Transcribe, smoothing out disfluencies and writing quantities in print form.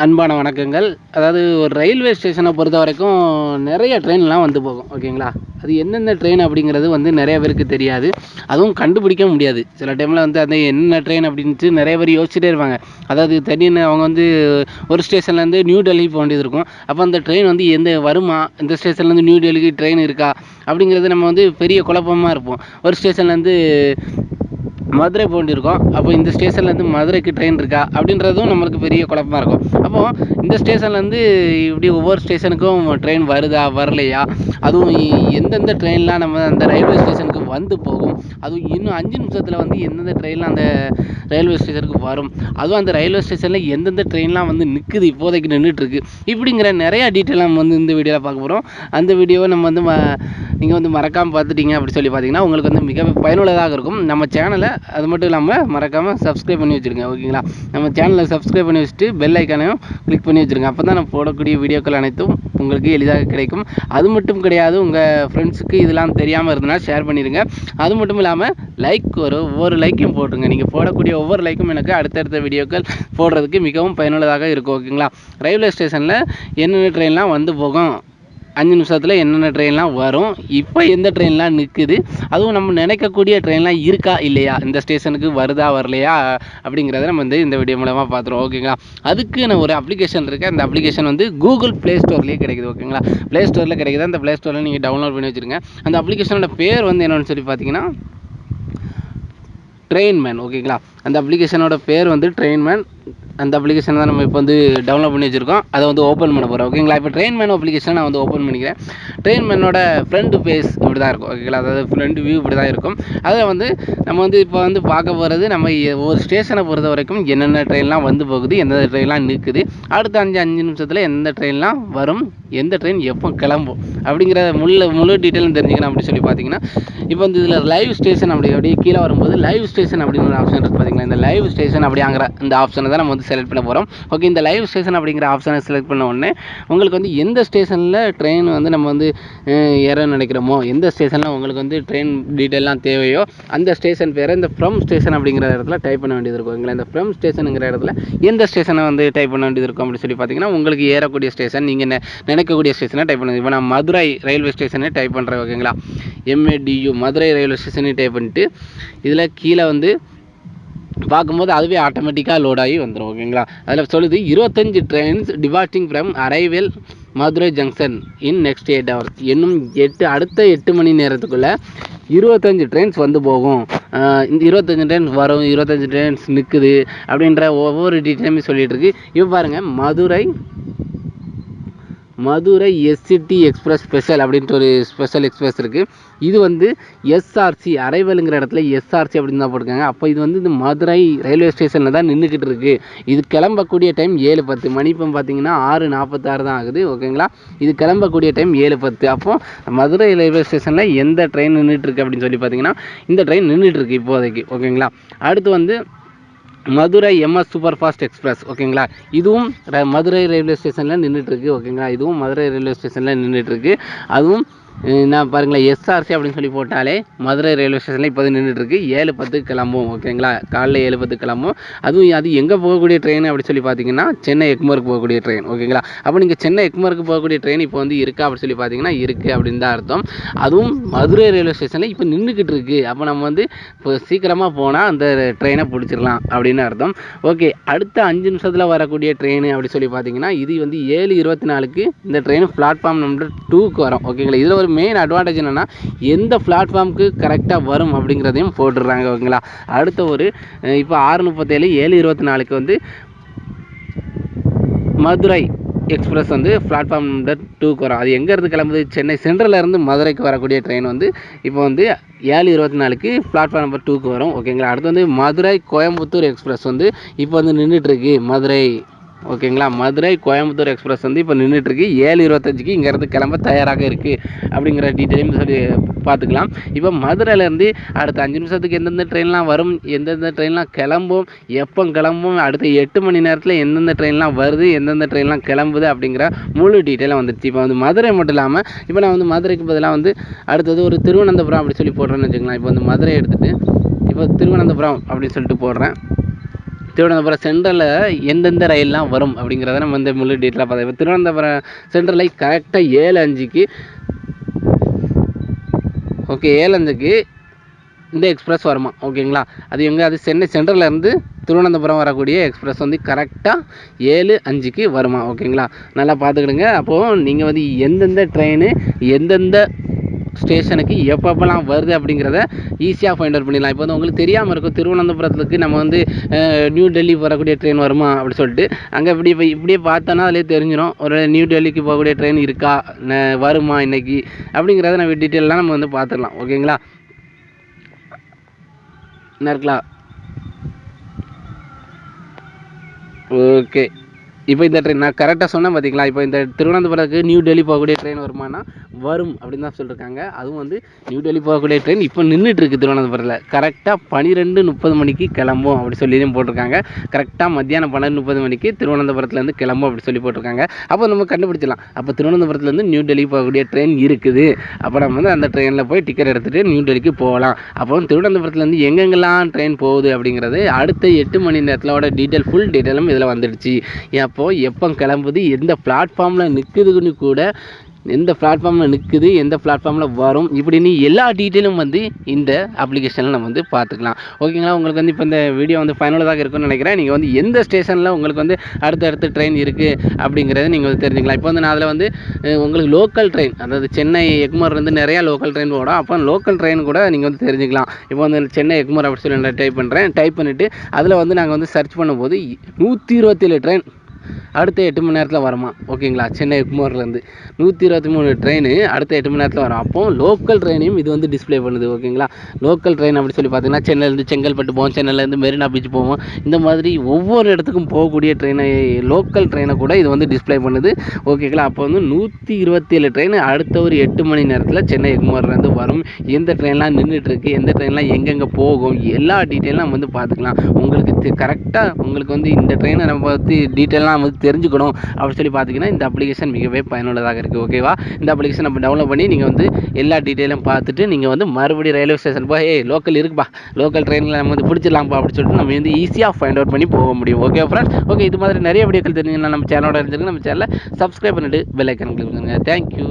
அன்பான வணக்கங்கள். அதாவது ஒரு ரயில்வே ஸ்டேஷனை பொறுத்த வரைக்கும் நிறைய ட்ரெயின்லாம் வந்து போகும். ஓகேங்களா? அது எந்தெந்த ட்ரெயின் அப்படிங்கிறது வந்து நிறைய பேருக்கு தெரியாது. அதுவும் கண்டுபிடிக்க முடியாது. சில டைமில் வந்து அது என்ன ட்ரெயின் அப்படின்ட்டு நிறைய பேர் யோசிச்சுட்டே இருப்பாங்க. அதாவது திடீர்னு அவங்க வந்து ஒரு ஸ்டேஷன்லேருந்து நியூ டெல்லி போக வேண்டியது இருக்கும். அப்போ அந்த ட்ரெயின் வந்து வருமா, இந்த ஸ்டேஷன்லேருந்து நியூ டெல்லிக்கு ட்ரெயின் இருக்கா அப்படிங்கிறது நம்ம வந்து பெரிய குழப்பமாக இருப்போம். ஒரு ஸ்டேஷன்லேருந்து மதுரை போண்டிருக்கோம். அப்போ இந்த ஸ்டேஷன்லேருந்து மதுரைக்கு ட்ரெயின் இருக்கா அப்படின்றதும் நம்மளுக்கு பெரிய குழப்பமாக இருக்கும். அப்போது இந்த ஸ்டேஷன்லேருந்து இப்படி ஒவ்வொரு ஸ்டேஷனுக்கும் ட்ரெயின் வருதா வரலையா, அதுவும் எந்தெந்த ட்ரெயின்லாம் நம்ம அந்த ரயில்வே ஸ்டேஷனுக்கு வந்து போகும், அதுவும் இன்னும் 5 நிமிஷத்தில் வந்து எந்தெந்த ட்ரெயின்லாம் அந்த ரயில்வே ஸ்டேஷனுக்கு வரும், அதுவும் அந்த ரயில்வே ஸ்டேஷனில் எந்தெந்த ட்ரெயின்லாம் வந்து நிற்குது, இப்போதைக்கு நின்றுட்டுருக்கு, இப்படிங்கிற நிறையா டீட்டெயில் நம்ம வந்து இந்த வீடியோவில் பார்க்க போகிறோம். அந்த வீடியோவை நம்ம வந்து நீங்கள் வந்து மறக்காமல் பார்த்துட்டீங்க அப்படி சொல்லி பார்த்தீங்கன்னா உங்களுக்கு வந்து மிக பயனுள்ளதாக இருக்கும். நம்ம சேனலை அது மட்டும் இல்லாமல் மறக்காமல் சப்ஸ்கிரைப் பண்ணி வச்சுருங்க. ஓகேங்களா? நம்ம சேனலை சப்ஸ்கிரைப் பண்ணி வச்சுட்டு பெல் ஐக்கானையும் கிளிக் பண்ணி வச்சுருங்க. அப்போ தான் நம்ம போடக்கூடிய வீடியோக்கள் அனைத்தும் உங்களுக்கு எளிதாக கிடைக்கும். அது மட்டும் கிடையாது, உங்கள் ஃப்ரெண்ட்ஸுக்கு இதெல்லாம் தெரியாமல் இருந்ததுன்னா ஷேர் பண்ணிடுங்க. அது மட்டும் இல்லாமல் லைக் ஒவ்வொரு லைக்கும் போட்டுருங்க. நீங்கள் போடக்கூடிய ஒவ்வொரு லைக்கும் எனக்கு அடுத்தடுத்த வீடியோக்கள் போடுறதுக்கு மிகவும் பயனுள்ளதாக இருக்கும். ஓகேங்களா? ரயில்வே ஸ்டேஷனில் என்னென்ன ட்ரெயின்லாம் வந்து போகும், 5 நிமிஷத்தில் என்னென்ன ட்ரெயின்லாம் வரும், இப்போ எந்த ட்ரெயின்லாம் நிற்குது, அதுவும் நம்ம நினைக்கக்கூடிய ட்ரெயின்லாம் இருக்கா இல்லையா, இந்த ஸ்டேஷனுக்கு வருதா வரலையா அப்படிங்கிறத நம்ம வந்து இந்த வீடியோ மூலமாக பார்த்துருவோம். ஓகேங்களா? அதுக்கு நான் ஒரு அப்ளிகேஷன் இருக்குது. அந்த அப்ளிகேஷன் வந்து கூகுள் ப்ளே ஸ்டோர்லேயே கிடைக்குது. ஓகேங்களா? ப்ளே ஸ்டோரில் கிடைக்குது. அந்த ப்ளே ஸ்டோரில் நீங்கள் டவுன்லோட் பண்ணி வச்சுருங்க. அந்த அப்ளிகேஷனோட பேர் வந்து என்னென்னு சொல்லி பார்த்தீங்கன்னா ட்ரெயின்மேன். ஓகேங்களா? அந்த அப்ளிகேஷனோட பேர் வந்து ட்ரெயின்மேன். அந்த அப்ளிகேஷன் தான் நம்ம இப்போ வந்து டவுன்லோட் பண்ணி வச்சுருக்கோம். அதை வந்து ஓப்பன் பண்ண போகிறோம். ஓகேங்களா? இப்போ ட்ரெயின்மேன் அப்ளிகேஷன் நான் வந்து ஓப்பன் பண்ணிக்கிறேன். ட்ரெயின்மேனோட ஃப்ரண்ட் பேஸ் இப்படி தான் இருக்கும். ஓகேங்களா? அதாவது ஃப்ரண்ட் வியூ இப்படி தான் இருக்கும். அதில் வந்து நம்ம வந்து இப்போ வந்து பார்க்க போகிறது, நம்ம ஒரு ஸ்டேஷனை பொறுத்த வரைக்கும் என்னென்ன ட்ரெயின்லாம் வந்து போகுது, எந்தெந்த ட்ரெயின்லாம் நிற்குது, அடுத்த 5 நிமிஷத்தில் எந்த ட்ரெயின்லாம் வரும், எந்த ட்ரெயின் எப்போ கிளம்பும் அப்படிங்கிற முழு டீட்டெயிலும் தெரிஞ்சுக்கணும். அப்படி சொல்லி பார்த்தீங்கன்னா இப்போ வந்து இதில் லைவ் ஸ்டேஷன் அப்படியே கீழே வரும்போது லைவ் ஸ்டேஷன் அப்படின்னு ஒரு ஆப்ஷன் இருக்குது. பார்த்தீங்களா? இந்த லைவ் ஸ்டேஷன் அப்படிங்கிற இந்த ஆப்ஷனை தான் நம்ம வந்து செலக்ட் பண்ண போகிறோம். ஓகே, இந்த லைவ் ஸ்டேஷன் அப்படிங்கிற ஆப்ஷனை செலக்ட் பண்ண உடனே உங்களுக்கு வந்து எந்த ஸ்டேஷனில் ட்ரெயின் வந்து நம்ம வந்து ஏற நினைக்கிறோமோ, எந்த ஸ்டேஷனில் உங்களுக்கு வந்து ட்ரெயின் டீட்டெயிலாம் தேவையோ அந்த ஸ்டேஷன் பேரை இந்த ஃப்ரம் ஸ்டேஷன் அப்படிங்கிற இடத்துல டைப் பண்ண வேண்டியது இருக்கும். ஓகேங்களா? இந்த ஃப்ரம் ஸ்டேஷனுங்கிற இடத்துல எந்த ஸ்டேஷனை வந்து டைப் பண்ண வேண்டியது இருக்கும் அப்படின்னு சொல்லி பார்த்தீங்கன்னா உங்களுக்கு ஏறக்கூடிய ஸ்டேஷன், நீங்கள் நினைக்கக்கூடிய ஸ்டேஷனை டைப் பண்ணுங்க. இப்போ நான் மதுரை ரயில்வே ஸ்டேஷனை டைப் பண்ணுறேன். ஓகேங்களா? MADU மதுரை ரயில்வே ஸ்டேஷனை டைப் பண்ணிட்டு இதில் கீழே வந்து பார்க்கும்போது அதுவே ஆட்டோமேட்டிக்காக லோட் ஆகி வந்துடும். ஓகேங்களா? அதில் சொல்லுது 25 trains departing from arrival Madurai junction in next 8 hours. இன்னும் அடுத்த 8 மணி நேரத்துக்குள்ளே 25 ட்ரெயின்ஸ் வந்து போகும். இந்த 25 ட்ரெயின்ஸ் வரும், 25 ட்ரெயின்ஸ் நிற்குது அப்படின்ற ஒவ்வொரு டீட்டெயிலுமே சொல்லிகிட்டு இருக்கு. இப்போ பாருங்கள், மதுரை SCT எக்ஸ்பிரஸ் ஸ்பெஷல் அப்படின்ட்டு ஒரு ஸ்பெஷல் எக்ஸ்பிரஸ் இருக்குது. இது வந்து SRC அரைவலுங்கிற இடத்துல SRC அப்படின்னு தான் போட்டிருக்காங்க. அப்போ இது வந்து இந்த மதுரை ரயில்வே ஸ்டேஷனில் தான் நின்றுக்கிட்டு இருக்குது. இது கிளம்பக்கூடிய டைம் 7:10 மணி. இப்போ பார்த்தீங்கன்னா 6:46 தான் ஆகுது. ஓகேங்களா? இது கிளம்பக்கூடிய டைம் 7:10. அப்போது மதுரை ரயில்வே ஸ்டேஷனில் எந்த ட்ரெயின் நின்றுட்டுருக்கு அப்படின்னு சொல்லி பார்த்தீங்கன்னா இந்த ட்ரெயின் நின்றுட்டுருக்கு இப்போதைக்கு. ஓகேங்களா? அடுத்து வந்து Madurai MS super fast express. ஓகேங்களா? இதுவும் மதுரை ரயில்வே ஸ்டேஷனில் நின்றுட்டுருக்கு. ஓகேங்களா? இதுவும் மதுரை ரயில்வே ஸ்டேஷனில் நின்றுட்டுருக்கு. அதுவும் நான் பாருங்களேன், SRC அப்படின்னு சொல்லி போட்டாலே மதுரை ரயில்வே ஸ்டேஷனில் இப்போ நின்றுட்டுருக்கு. 7:10 கிளம்பும். ஓகேங்களா? காலைல 7:10 கிளம்பும். அது எங்கே போகக்கூடிய ட்ரெயின் அப்படி சொல்லி பார்த்தீங்கன்னா சென்னை எக்மோருக்கு போகக்கூடிய ட்ரெயின். ஓகேங்களா? அப்போ நீங்கள் சென்னை எக்மோருக்கு போகக்கூடிய ட்ரெயின் இப்போ வந்து இருக்கா அப்படி சொல்லி பார்த்தீங்கன்னா இருக்குது அப்படின்னு தான் அர்த்தம். அதுவும் மதுரை ரயில்வே ஸ்டேஷனில் இப்போ நின்றுக்கிட்டு இருக்குது. அப்போ நம்ம வந்து இப்போ சீக்கிரமாக போனால் அந்த ட்ரெயினை பிடிச்சிடலாம் அப்படின்னு அர்த்தம். ஓகே, அடுத்த 5 நிமிஷத்தில் வரக்கூடிய ட்ரெயின் அப்படி சொல்லி பார்த்தீங்கன்னா இது வந்து 7:24க்கு இந்த ட்ரெயின் பிளாட்ஃபார்ம் நம்பர் 2க்கு வரும். ஓகேங்களா? இதில் ஒரு மெயின் அட்வான்டேஜ் என்னென்னா எந்த பிளாட்ஃபார்முக்கு கரெக்டாக வரும் அப்படிங்கிறதையும் போட்டுடுறாங்க. ஓகேங்களா? அடுத்த ஒரு இப்போ 6:37 7:24க்கு வந்து மதுரை எக்ஸ்பிரஸ் வந்து பிளாட்ஃபார்ம் நம்பர் 2க்கு வரும். அது எங்கேருந்து கிளம்புது? சென்னை சென்ட்ரலேருந்து மதுரைக்கு வரக்கூடிய ட்ரெயின் வந்து இப்போ வந்து 7:24க்கு பிளாட்ஃபார்ம் நம்பர் 2க்கு வரும். ஓகேங்களா? அடுத்து வந்து மதுரை கோயம்புத்தூர் எக்ஸ்பிரஸ் வந்து இப்போ வந்து நின்றுட்டுருக்கு மதுரை. ஓகேங்களா? மதுரை கோயம்புத்தூர் எக்ஸ்பிரஸ் வந்து இப்போ நின்றுட்டுருக்கு. 7:25க்கு இங்கேருந்து கிளம்ப தயாராக இருக்குது அப்படிங்கிற டீட்டெயிலும் சொல்லி பார்த்துக்கலாம். இப்போ மதுரையிலேருந்து அடுத்த 5 நிமிஷத்துக்கு எந்தெந்த ட்ரெயின்லாம் வரும், எந்தெந்த ட்ரெயின்லாம் கிளம்பும், எப்போ கிளம்பும், அடுத்த 8 மணி நேரத்தில் எந்தெந்த ட்ரெயின்லாம் வருது, எந்தெந்த ட்ரெயின்லாம் கிளம்புது அப்படிங்கிற முழு டீட்டெயிலாக வந்துடுச்சு. இப்போ வந்து மதுரை மட்டும் இல்லாமல் இப்போ நான் வந்து மதுரைக்கு பதிலாக வந்து அடுத்தது ஒரு திருவனந்தபுரம் அப்படி சொல்லி போடுறேன்னு வச்சுக்கலாம். இப்போ வந்து மதுரை எடுத்துகிட்டு இப்போ திருவனந்தபுரம் அப்படின்னு சொல்லிட்டு போடுறேன். திருவனந்தபுரம் சென்ட்ரலில் எந்தெந்த ரயில்லாம் வரும் அப்படிங்கிறத நம்ம வந்து முழு டீட்டெயிலாக பார்த்தோம். இப்போ திருவனந்தபுரம் சென்ட்ரலில் கரெக்டாக 7:05க்கு ஓகே 7:05க்கு இந்த எக்ஸ்பிரஸ் வருமா ஓகேங்களா. அது எங்கே, அது சென்னை சென்ட்ரல்லேருந்து திருவனந்தபுரம் வரக்கூடிய எக்ஸ்பிரஸ் வந்து கரெக்டாக 7:05க்கு வருமா ஓகேங்களா. நல்லா பார்த்துக்கிடுங்க. அப்போது நீங்கள் வந்து எந்தெந்த ட்ரெயின் எந்தெந்த ஸ்டேஷனுக்கு எப்பப்பெல்லாம் வருது அப்படிங்கிறத ஈஸியாக ஃபைண்ட் அவுட் பண்ணிடலாம். இப்போ வந்து உங்களுக்கு தெரியாமல் இருக்கும், திருவனந்தபுரத்துக்கு நம்ம வந்து நியூ டெல்லி வரக்கூடிய ட்ரெயின் வருமா அப்படி சொல்லிட்டு அங்கே இப்படியே பார்த்தோன்னா அதிலே தெரிஞ்சிடும் ஒரு நியூ டெல்லிக்கு போகக்கூடிய ட்ரெயின் இருக்கா வருமா இன்னைக்கு அப்படிங்கிறத நம்ம டீட்டெயிலாம் நம்ம வந்து பார்த்துடலாம் ஓகேங்களா. என்ன இருக்கலாம் ஓகே. இப்போ இந்த ட்ரெயின் நான் கரெக்டாக சொன்னேன் பார்த்தீங்களா. இப்போ இந்த திருவனந்தபுரத்துக்கு நியூ டெல்லி போகக்கூடிய ட்ரெயின் வருமானா வரும் அப்படின்னு தான் சொல்லியிருக்காங்க. அதுவும் வந்து நியூ டெல்லி போகக்கூடிய ட்ரெயின் இப்போ நின்றுட்டுருக்கு திருவனந்தபுரத்தில். கரெக்டாக 12:30 மணிக்கு கிளம்பும் அப்படி சொல்லியும் போட்டிருக்காங்க. கரெக்டாக மத்தியானம் 12:30 மணிக்கு திருவனந்தபுரத்துலேருந்து கிளம்பும் அப்படி சொல்லி போட்டிருக்காங்க. அப்போ நம்ம கண்டுபிடிச்சிடலாம், அப்போ திருவனந்தபுரத்துலேருந்து நியூ டெல்லி போகக்கூடிய ட்ரெயின் இருக்குது. அப்போ நம்ம வந்து அந்த ட்ரெயினில் போய் டிக்கெட் எடுத்துகிட்டு நியூ டெல்லிக்கு போகலாம். அப்போ திருவனந்தபுரத்துலேருந்து எங்கெங்கெல்லாம் ட்ரெயின் போகுது அப்படிங்கிறது அடுத்த 8 மணி நேரத்திலோட டீட்டெயில் ஃபுல் டீட்டெயிலும் இதில் வந்துடுச்சு. அப்போது எப்போ கிளம்புது, எந்த பிளாட்ஃபார்மில் நிற்குதுன்னு கூட, எந்த பிளாட்ஃபார்மில் நிற்குது, எந்த பிளாட்ஃபார்மில் வரும், இப்படின்னு எல்லா டீட்டெயிலும் வந்து இந்த அப்ளிகேஷனில் நம்ம வந்து பார்த்துக்கலாம் ஓகேங்களா. உங்களுக்கு வந்து இப்போ இந்த வீடியோ வந்து ஃபைனலாக இருக்குன்னு நினைக்கிறேன். நீங்கள் வந்து எந்த ஸ்டேஷனில் உங்களுக்கு வந்து அடுத்தடுத்து ட்ரெயின் இருக்குது அப்படிங்கிறத நீங்கள் வந்து தெரிஞ்சுக்கலாம். இப்போ வந்து நான் அதில் வந்து உங்களுக்கு லோக்கல் ட்ரெயின், அதாவது சென்னை எக்மோர்லேருந்து நிறையா லோக்கல் ட்ரெயின் ஓடும். அப்போ லோக்கல் ட்ரெயின் கூட நீங்கள் வந்து தெரிஞ்சுக்கலாம். இப்போ வந்து சென்னை எக்மோர் அப்படி சொல்லி நான் டைப் பண்ணிவிட்டு அதில் வந்து நாங்கள் வந்து சர்ச் பண்ணும்போது 127 ட்ரெயின் அடுத்த 8 மணி நேரத்தில் வருமா ஓகேங்களா. சென்னை எக்மோர்லேருந்து 123 ட்ரெயின் அடுத்த 8 மணி நேரத்தில் வரும். அப்போது லோக்கல் ட்ரெயினையும் இது வந்து டிஸ்பிளே பண்ணுது ஓகேங்களா. லோக்கல் ட்ரெயின் அப்படி சொல்லி பார்த்தீங்கன்னா சென்னையிலேருந்து செங்கல்பட்டு போவோம், சென்னையிலேருந்து மெரினா பீச் போவோம், இந்த மாதிரி ஒவ்வொரு இடத்துக்கும் போகக்கூடிய ட்ரெயினை லோக்கல் ட்ரெயினை கூட இது வந்து டிஸ்பிளே பண்ணுது ஓகேங்களா. அப்போ வந்து 127 ட்ரெயின் அடுத்த ஒரு 8 மணி நேரத்தில் சென்னை எக்மோர்லேருந்து வரும். எந்த ட்ரெயின்லாம் நின்றுட்டுருக்கு, எந்த ட்ரெயின்லாம் எங்கெங்கே போகும், எல்லா டீட்டெயிலும் நம்ம வந்து பார்த்துக்கலாம். உங்களுக்கு கரெக்டாக உங்களுக்கு வந்து இந்த ட்ரெயினை நம்ம வந்து டீட்டெயிலாம் வந்து தெரிஞ்சுக்கணும் அப்படின்னு சொல்லி பார்த்தீங்கன்னா இந்த அப்ளிகேஷன் மிகவே பயனுள்ளதாக இருக்குது ஓகேவா. இந்த அப்ளிகேஷன் நம்ம டவுன்லோட் பண்ணி நீங்கள் வந்து எல்லா டீட்டெயிலும் பார்த்துட்டு நீங்கள் வந்து மறுபடியும் ரயில்வே ஸ்டேஷன் போய் லோக்கல் இருக்குப்பா, லோக்கல் ட்ரெயினில் நம்ம வந்து பிடிச்சிடலாம்ப்பா அப்படின்னு சொல்லிட்டு நம்ம வந்து ஈஸியாக ஃபைண்ட் அவுட் பண்ணி போக முடியும் ஓகே ஃப்ரெண்ட்ஸ். ஓகே, இது மாதிரி நிறைய வீடியோக்கள் தெரிஞ்சுங்கன்னா நம்ம சேனலோட இருந்துருக்கு. நம்ம சேனலை சப்ஸ்கிரைப் பண்ணிட்டு பெல் ஐக்கன் கிளிக் பண்ணுங்கள். தேங்க்யூ.